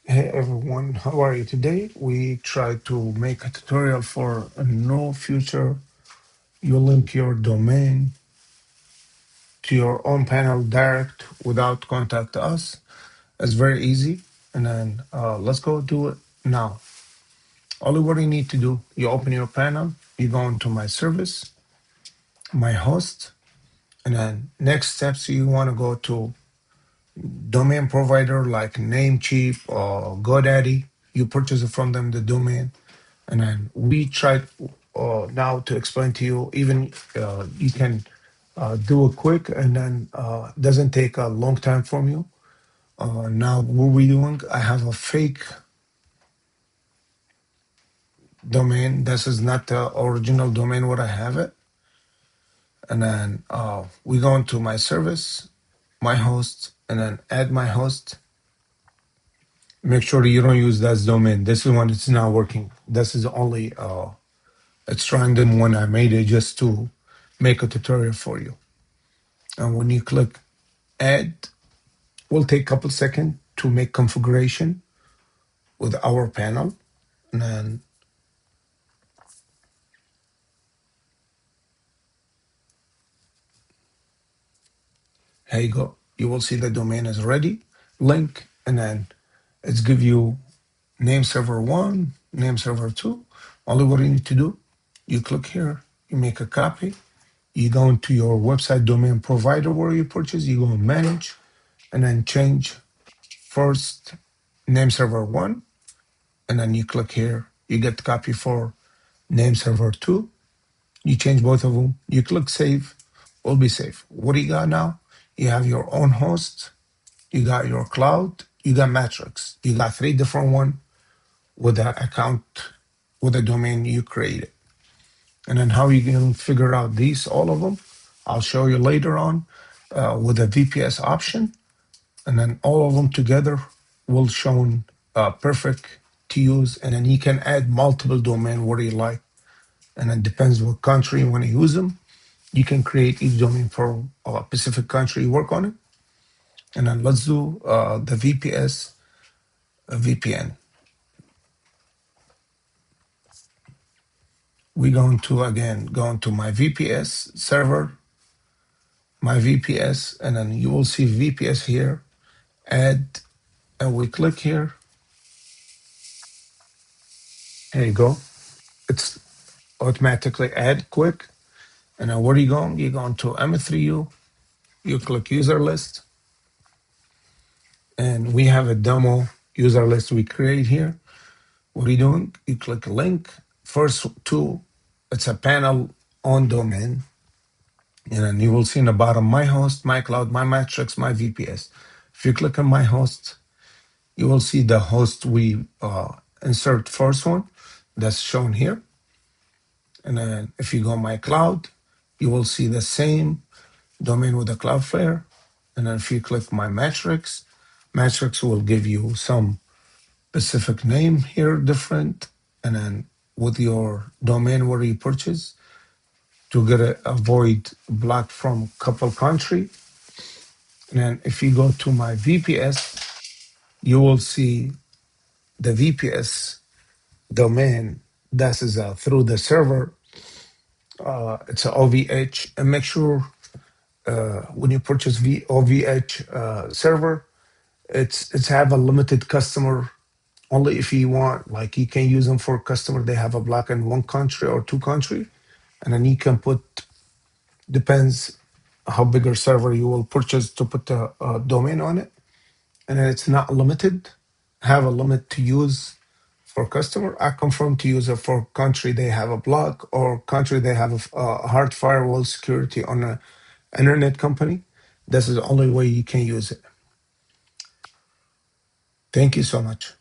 Hey everyone, how are you today? We try to make a tutorial for a no future. You link your domain to your own panel direct without contact us. It's very easy. And then let's go do it now. Only what you need to do, you open your panel, you go into my service, my host, and then next steps you want to go to domain provider like Namecheap or GoDaddy. You purchase it from them, the domain. And then we try now to explain to you, even you can do it quick and then doesn't take a long time from you. Now, what we doing, I have a fake domain. This is not the original domain where I have it. And then we go into my service, my host, and then add my host. Make sure you don't use that domain. This is when it's not working. This is only, it's random when I made it just to make a tutorial for you. And when you click add, will take a couple seconds to make configuration with our panel. And then here you go. You will see the domain is ready, link, and then it's give you name server 1, name server 2. Only what you need to do, you click here, you make a copy, you go into your website domain provider where you purchase, you go and manage, and then change first name server 1, and then you click here, you get the copy for name server 2. You change both of them, you click save, will be safe. What do you got now? You have your own host, you got your cloud, you got Matrix. You got 3 different one with the account, with the domain you created. And then how you can figure out these, all of them, I'll show you later on with the VPS option. And then all of them together will show perfect to use. And then you can add multiple domain where you like. And it depends what country you want to use them. You can create each domain for a specific country, work on it. And then let's do the VPS VPN. We're going to, again, go into my VPS server, my VPS, and then you will see VPS here, add, and we click here. There you go. It's automatically add quick. And then where are you going? You're going to M3U, you click user list, and we have a demo user list we create here. What are you doing? You click link, first two, it's a panel on domain. And then you will see in the bottom, my host, my cloud, my matrix, my VPS. If you click on my host, you will see the host we insert first one that's shown here. And then if you go my cloud, you will see the same domain with the Cloudflare. And then if you click my matrix, matrix will give you some specific name here different. And then with your domain where you purchase, to get avoid block from couple country. And then if you go to my VPS, you will see the VPS domain. That is through the server. It's a OVH. And make sure when you purchase OVH server, it's have a limited customer. Only if you want, like you can use them for customer. They have a block in one country or two country, and then you can put, depends how bigger server you will purchase to put a domain on it. And then it's not limited, have a limit to use for customer. I confirm to user for country they have a block or country they have a hard firewall security on an internet company. This is the only way you can use it. Thank you so much.